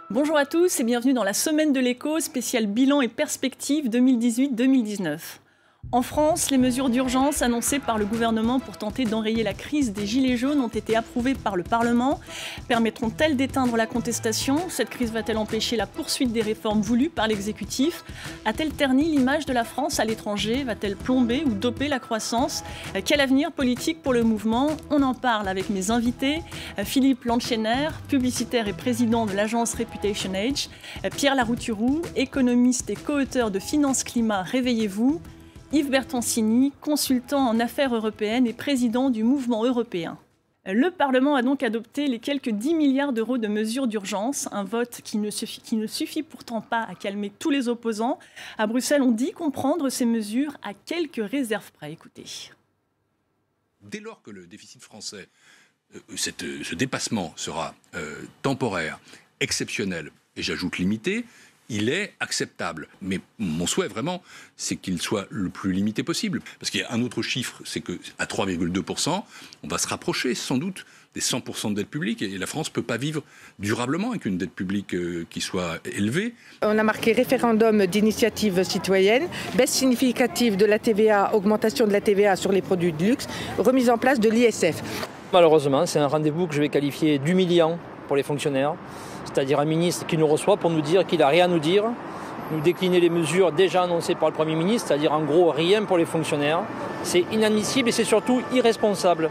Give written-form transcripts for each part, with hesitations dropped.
Bonjour à tous et bienvenue dans la semaine de l'écho, spéciale bilan et perspectives 2018-2019. En France, les mesures d'urgence annoncées par le gouvernement pour tenter d'enrayer la crise des Gilets jaunes ont été approuvées par le Parlement. Permettront-elles d'éteindre la contestation? Cette crise va-t-elle empêcher la poursuite des réformes voulues par l'exécutif? A-t-elle terni l'image de la France à l'étranger? Va-t-elle plomber ou doper la croissance? Quel avenir politique pour le mouvement? On en parle avec mes invités. Philippe Lanchener, publicitaire et président de l'agence Reputation Age. Pierre Larouturou, économiste et co-auteur de Finance Climat, Réveillez-vous. Yves Bertoncini, consultant en affaires européennes et président du mouvement européen. Le Parlement a donc adopté les quelques 10 milliards d'euros de mesures d'urgence, un vote qui ne suffit pourtant pas à calmer tous les opposants. À Bruxelles, on dit comprendre ces mesures à quelques réserves près. Écoutez. Dès lors que le déficit français, ce dépassement sera temporaire, exceptionnel et j'ajoute limité, il est acceptable. Mais mon souhait, vraiment, c'est qu'il soit le plus limité possible. Parce qu'il y a un autre chiffre, c'est qu'à 3,2%, on va se rapprocher, sans doute, des 100% de dette publique. Et la France ne peut pas vivre durablement avec une dette publique qui soit élevée. On a marqué référendum d'initiative citoyenne, baisse significative de la TVA, augmentation de la TVA sur les produits de luxe, remise en place de l'ISF. Malheureusement, c'est un rendez-vous que je vais qualifier d'humiliant pour les fonctionnaires. C'est-à-dire un ministre qui nous reçoit pour nous dire qu'il n'a rien à nous dire, nous décliner les mesures déjà annoncées par le Premier ministre, c'est-à-dire en gros rien pour les fonctionnaires. C'est inadmissible et c'est surtout irresponsable.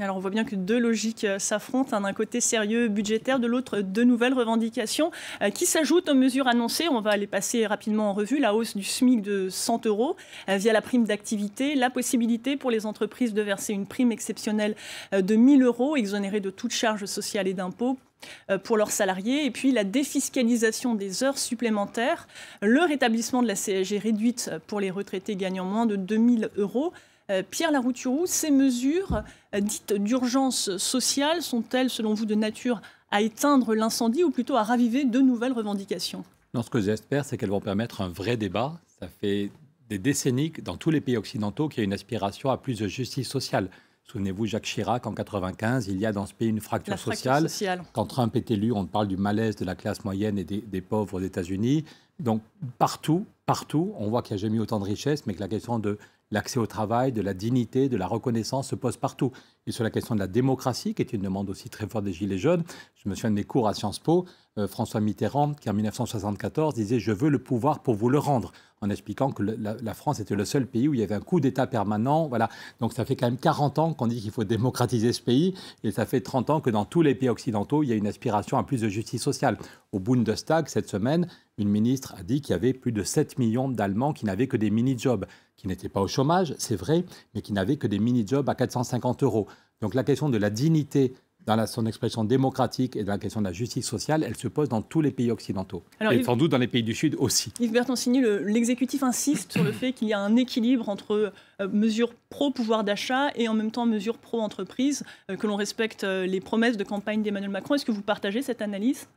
Alors on voit bien que deux logiques s'affrontent, d'un côté sérieux budgétaire, de l'autre de nouvelles revendications qui s'ajoutent aux mesures annoncées. On va les passer rapidement en revue. La hausse du SMIC de 100 € via la prime d'activité, la possibilité pour les entreprises de verser une prime exceptionnelle de 1 000 € exonérée de toute charge sociale et d'impôts pour leurs salariés, et puis la défiscalisation des heures supplémentaires, le rétablissement de la CSG réduite pour les retraités gagnant moins de 2 000 €. Pierre Larouturou, ces mesures dites d'urgence sociale sont-elles, selon vous, de nature à éteindre l'incendie ou plutôt à raviver de nouvelles revendications? Non, ce que j'espère, c'est qu'elles vont permettre un vrai débat. Ça fait des décennies que dans tous les pays occidentaux qu'il y a une aspiration à plus de justice sociale. Souvenez-vous, Jacques Chirac, en 1995, il y a dans ce pays une fracture sociale. Quand Trump est élu, on parle du malaise de la classe moyenne et des pauvres aux États-Unis. Donc, partout, on voit qu'il n'y a jamais eu autant de richesse, mais que la question de l'accès au travail, de la dignité, de la reconnaissance se pose partout. Et sur la question de la démocratie, qui est une demande aussi très forte des Gilets jaunes, je me souviens de mes cours à Sciences Po, François Mitterrand, qui en 1974 disait « Je veux le pouvoir pour vous le rendre », en expliquant que la France était le seul pays où il y avait un coup d'État permanent. Voilà. Donc ça fait quand même 40 ans qu'on dit qu'il faut démocratiser ce pays, et ça fait 30 ans que dans tous les pays occidentaux, il y a une aspiration à plus de justice sociale. Au Bundestag, cette semaine, une ministre a dit qu'il y avait plus de 7 millions d'Allemands qui n'avaient que des mini-jobs, qui n'étaient pas au chômage, c'est vrai, mais qui n'avaient que des mini-jobs à 450 €. Donc la question de la dignité dans son expression démocratique et dans la question de la justice sociale, elle se pose dans tous les pays occidentaux. Alors, et sans doute dans les pays du Sud aussi. Yves Bertoncini, l'exécutif insiste sur le fait qu'il y a un équilibre entre mesures pro-pouvoir d'achat et en même temps mesures pro-entreprise, que l'on respecte les promesses de campagne d'Emmanuel Macron. Est-ce que vous partagez cette analyse ?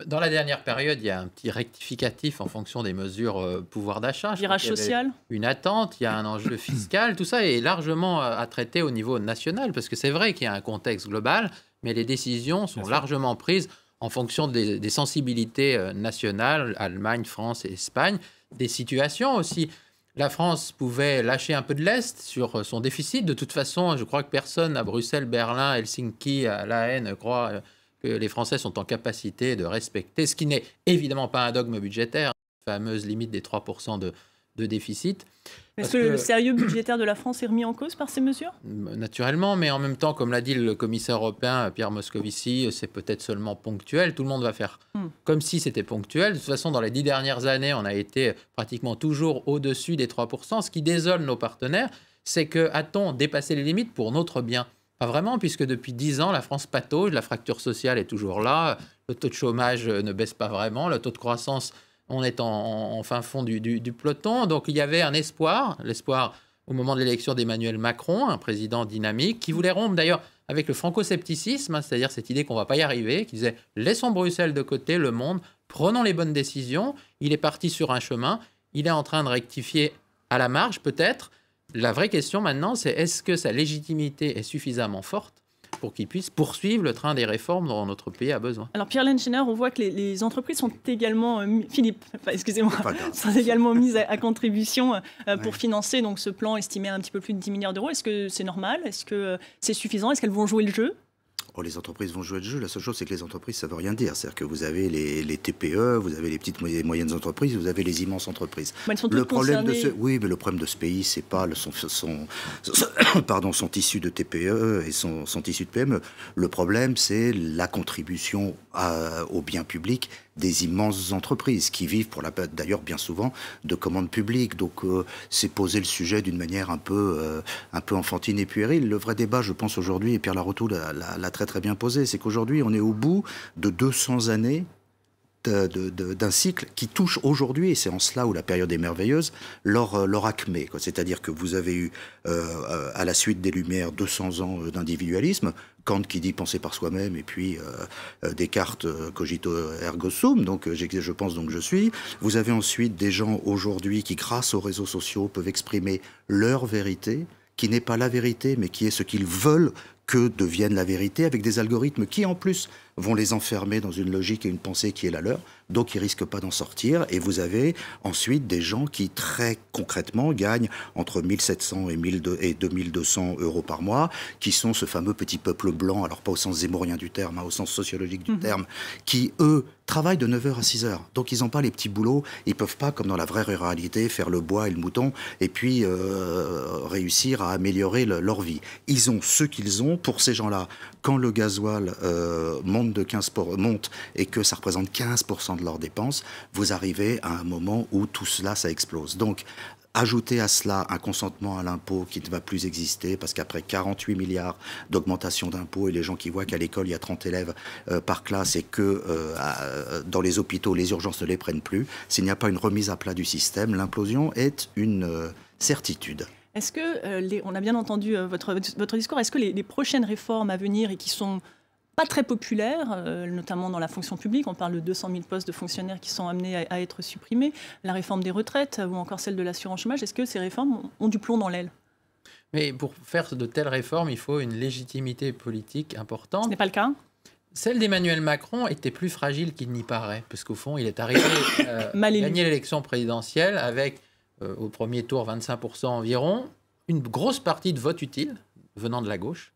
Dans la dernière période, il y a un petit rectificatif en fonction des mesures pouvoir d'achat. Virage social. Une attente, il y a un enjeu fiscal, tout ça est largement à traiter au niveau national, parce que c'est vrai qu'il y a un contexte global, mais les décisions sont largement prises en fonction des sensibilités nationales, Allemagne, France et Espagne, des situations aussi. La France pouvait lâcher un peu de lest sur son déficit. De toute façon, je crois que personne à Bruxelles, Berlin, Helsinki, à La Haye ne croit que les Français sont en capacité de respecter, ce qui n'est évidemment pas un dogme budgétaire, la fameuse limite des 3% de déficit. Est-ce que le sérieux budgétaire de la France est remis en cause par ces mesures ? Naturellement, mais en même temps, comme l'a dit le commissaire européen Pierre Moscovici, c'est peut-être seulement ponctuel. Tout le monde va faire comme si c'était ponctuel. De toute façon, dans les 10 dernières années, on a été pratiquement toujours au-dessus des 3%. Ce qui désole nos partenaires, c'est que a-t-on dépassé les limites pour notre bien ? Pas vraiment, puisque depuis 10 ans, la France patauge, la fracture sociale est toujours là, le taux de chômage ne baisse pas vraiment, le taux de croissance, on est en fin fond du peloton. Donc il y avait un l'espoir au moment de l'élection d'Emmanuel Macron, un président dynamique, qui voulait rompre d'ailleurs avec le franco-scepticisme, c'est-à-dire cette idée qu'on ne va pas y arriver, qui disait « laissons Bruxelles de côté, le monde, prenons les bonnes décisions ». Il est parti sur un chemin, il est en train de rectifier à la marge peut-être. La vraie question maintenant, c'est est-ce que sa légitimité est suffisamment forte pour qu'ils puissent poursuivre le train des réformes dont notre pays a besoin. Alors Pierre Lenchener, on voit que les entreprises sont également, sont également mises à contribution pour financer donc, ce plan estimé à un petit peu plus de 10 milliards d'euros. Est-ce que c'est normal? Est-ce que c'est suffisant? Est-ce qu'elles vont jouer le jeu? Les entreprises vont jouer le jeu. La seule chose, c'est que les entreprises, ça ne veut rien dire. C'est-à-dire que vous avez les TPE, vous avez les petites et moyennes entreprises, vous avez les immenses entreprises. Elles sont toutes concernées. Oui, mais le problème de ce pays, c'est pas son tissu de TPE et son tissu de PME. Le problème, c'est la contribution au bien public des immenses entreprises qui vivent, d'ailleurs bien souvent, de commandes publiques. Donc c'est poser le sujet d'une manière un peu enfantine et puérile. Le vrai débat, je pense aujourd'hui, et Pierre Laroutou l'a très bien posé, c'est qu'aujourd'hui on est au bout de 200 années d'un cycle qui touche aujourd'hui, et c'est en cela où la période est merveilleuse, leur acmé. C'est-à-dire que vous avez eu, à la suite des Lumières, 200 ans d'individualisme, Kant qui dit penser par soi-même, et puis Descartes cogito ergo sum, donc je pense donc je suis. Vous avez ensuite des gens aujourd'hui qui, grâce aux réseaux sociaux, peuvent exprimer leur vérité, qui n'est pas la vérité, mais qui est ce qu'ils veulent que devienne la vérité, avec des algorithmes qui, en plus, vont les enfermer dans une logique et une pensée qui est la leur, donc ils ne risquent pas d'en sortir. Et vous avez ensuite des gens qui, très concrètement, gagnent entre 1 700 et 2 200 euros par mois, qui sont ce fameux petit peuple blanc, alors pas au sens zémorien du terme, au sens sociologique du terme, qui, eux, travaillent de 9h à 6h. Donc ils n'ont pas les petits boulots, ils ne peuvent pas, comme dans la vraie ruralité, faire le bois et le mouton, et puis réussir à améliorer leur vie. Ils ont ce qu'ils ont. Pour ces gens-là, quand le gasoil monte et que ça représente 15% de leurs dépenses, vous arrivez à un moment où tout cela, ça explose. Donc, ajouter à cela un consentement à l'impôt qui ne va plus exister, parce qu'après 48 milliards d'augmentation d'impôts, et les gens qui voient qu'à l'école, il y a 30 élèves par classe, et que dans les hôpitaux, les urgences ne les prennent plus, s'il n'y a pas une remise à plat du système, l'implosion est une certitude. Est-ce que, on a bien entendu votre discours, est-ce que les prochaines réformes à venir et qui sont pas très populaires, notamment dans la fonction publique, on parle de 200 000 postes de fonctionnaires qui sont amenés à être supprimés, la réforme des retraites ou encore celle de l'assurance chômage, est-ce que ces réformes ont du plomb dans l'aile? Mais pour faire de telles réformes, il faut une légitimité politique importante. Ce n'est pas le cas? Celle d'Emmanuel Macron était plus fragile qu'il n'y paraît, parce qu'au fond, il est arrivé à gagner l'élection présidentielle avec... au premier tour, 25% environ, une grosse partie de vote utile venant de la gauche.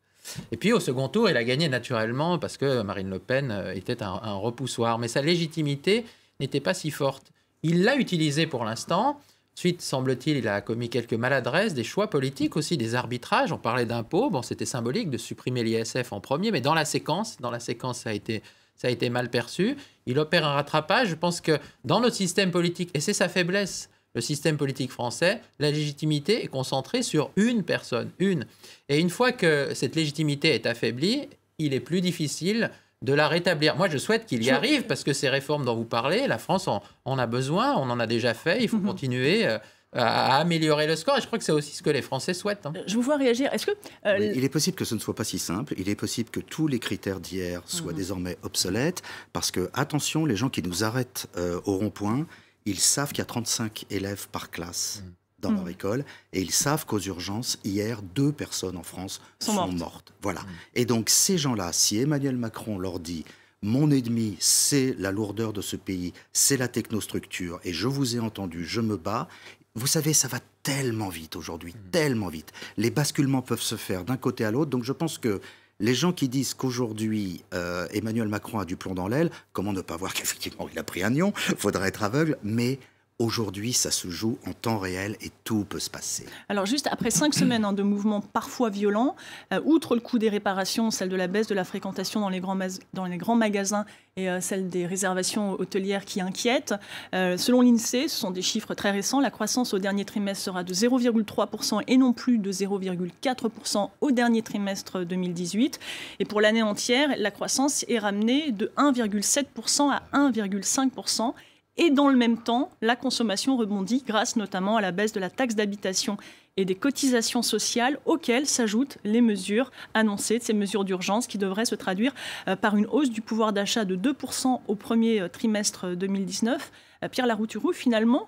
Et puis au second tour, il a gagné naturellement parce que Marine Le Pen était un repoussoir. Mais sa légitimité n'était pas si forte. Il l'a utilisée pour l'instant. Ensuite, semble-t-il, il a commis quelques maladresses, des choix politiques aussi, des arbitrages. On parlait d'impôts. Bon, c'était symbolique de supprimer l'ISF en premier, mais dans la séquence, ça a été mal perçu. Il opère un rattrapage. Je pense que dans notre système politique, et c'est sa faiblesse, le système politique français, la légitimité est concentrée sur une personne, une. Et une fois que cette légitimité est affaiblie, il est plus difficile de la rétablir. Moi, je souhaite qu'il y arrive, parce que ces réformes dont vous parlez, la France en a besoin, on en a déjà fait, il faut continuer à améliorer le score. Et je crois que c'est aussi ce que les Français souhaitent. Je vous vois réagir. Est-ce que oui, il est possible que ce ne soit pas si simple. Il est possible que tous les critères d'hier soient désormais obsolètes, parce que, attention, les gens qui nous arrêtent au rond-point, ils savent qu'il y a 35 élèves par classe dans leur école, et ils savent qu'aux urgences, hier, 2 personnes en France sont mortes. Voilà. Et donc, ces gens-là, si Emmanuel Macron leur dit « Mon ennemi, c'est la lourdeur de ce pays, c'est la technostructure, et je vous ai entendu, je me bats », vous savez, ça va tellement vite aujourd'hui, tellement vite. Les basculements peuvent se faire d'un côté à l'autre, donc je pense que les gens qui disent qu'aujourd'hui, Emmanuel Macron a du plomb dans l'aile, comment ne pas voir qu'effectivement il a pris un lion, faudrait être aveugle, mais aujourd'hui, ça se joue en temps réel et tout peut se passer. Alors juste après 5 semaines de mouvements parfois violents, outre le coût des réparations, celle de la baisse de la fréquentation dans les grands magasins et celle des réservations hôtelières qui inquiètent, selon l'INSEE, ce sont des chiffres très récents, la croissance au dernier trimestre sera de 0,3% et non plus de 0,4% au dernier trimestre 2018. Et pour l'année entière, la croissance est ramenée de 1,7% à 1,5%. Et dans le même temps, la consommation rebondit grâce notamment à la baisse de la taxe d'habitation et des cotisations sociales auxquelles s'ajoutent les mesures annoncées, de ces mesures d'urgence qui devraient se traduire par une hausse du pouvoir d'achat de 2% au premier trimestre 2019. Pierre Larouturou, finalement,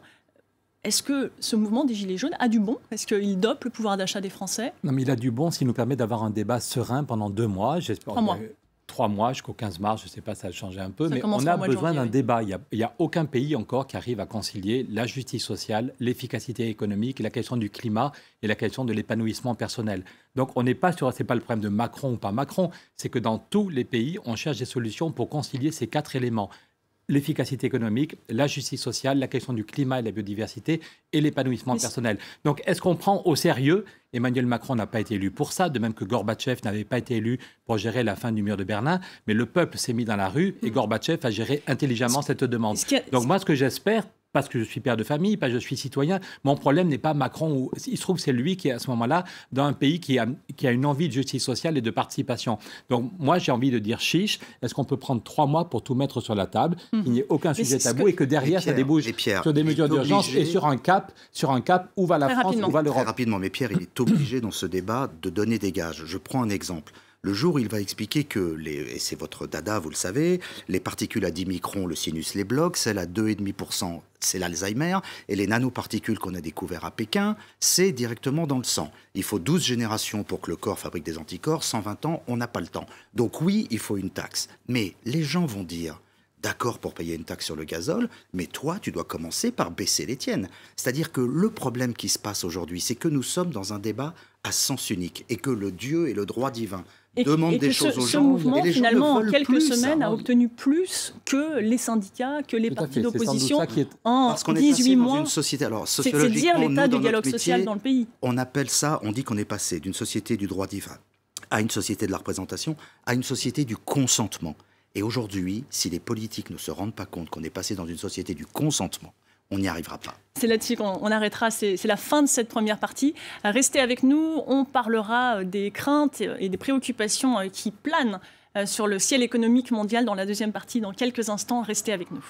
Est-ce que ce mouvement des Gilets jaunes a du bon? Est-ce qu'il dope le pouvoir d'achat des Français? Non, mais il a du bon s'il nous permet d'avoir un débat serein pendant 2 mois. 3 mois. 3 mois jusqu'au 15 mars, je ne sais pas, ça a changé un peu, Ça mais commence on a au mois de besoin janvier, d'un oui. débat. Il n'y a aucun pays encore qui arrive à concilier la justice sociale, l'efficacité économique, la question du climat et la question de l'épanouissement personnel. Donc on n'est pas sur, c'est pas le problème de Macron ou pas Macron, c'est que dans tous les pays, on cherche des solutions pour concilier ces 4 éléments. L'efficacité économique, la justice sociale, la question du climat et de la biodiversité et l'épanouissement personnel. Donc, est-ce qu'on prend au sérieux? Emmanuel Macron n'a pas été élu pour ça, de même que Gorbatchev n'avait pas été élu pour gérer la fin du mur de Berlin, mais le peuple s'est mis dans la rue et Gorbatchev a géré intelligemment cette demande. Donc, moi, ce que j'espère, parce que je suis père de famille, parce que je suis citoyen, mon problème n'est pas Macron. Ou, il se trouve que c'est lui qui est à ce moment-là dans un pays qui a une envie de justice sociale et de participation. Donc moi, j'ai envie de dire chiche, est-ce qu'on peut prendre 3 mois pour tout mettre sur la table, qu'il n'y ait aucun sujet tabou et que derrière, ça débouche sur des mesures d'urgence et sur un cap où va la France, où va l'Europe. Très rapidement, mais Pierre, il est obligé dans ce débat de donner des gages. Je prends un exemple. Le jour où il va expliquer que, et c'est votre dada, vous le savez, les particules à 10 microns, le sinus les bloque, celles à 2,5%, c'est l'Alzheimer, et les nanoparticules qu'on a découvertes à Pékin, c'est directement dans le sang. Il faut 12 générations pour que le corps fabrique des anticorps, 120 ans, on n'a pas le temps. Donc oui, il faut une taxe. Mais les gens vont dire... D'accord pour payer une taxe sur le gazole, mais toi, tu dois commencer par baisser les tiennes. C'est-à-dire que le problème qui se passe aujourd'hui, c'est que nous sommes dans un débat à sens unique et que le Dieu et le droit divin demandent des choses aux gens. Ce mouvement, et les gens finalement, ne en veulent quelques plus, semaines, ça. a obtenu plus que les syndicats, que les partis d'opposition en Parce qu'on est 18 passé mois. dans une société. Alors, C'est sociologiquement, dire l'état nous, du dialogue dans notre social métier, dans le pays. on appelle ça, on dit qu'on est passé d'une société du droit divin à une société de la représentation, à une société du consentement. Et aujourd'hui, si les politiques ne se rendent pas compte qu'on est passé dans une société du consentement, on n'y arrivera pas. C'est là-dessus qu'on arrêtera, c'est la fin de cette première partie. Restez avec nous, on parlera des craintes et des préoccupations qui planent sur le ciel économique mondial dans la deuxième partie dans quelques instants. Restez avec nous.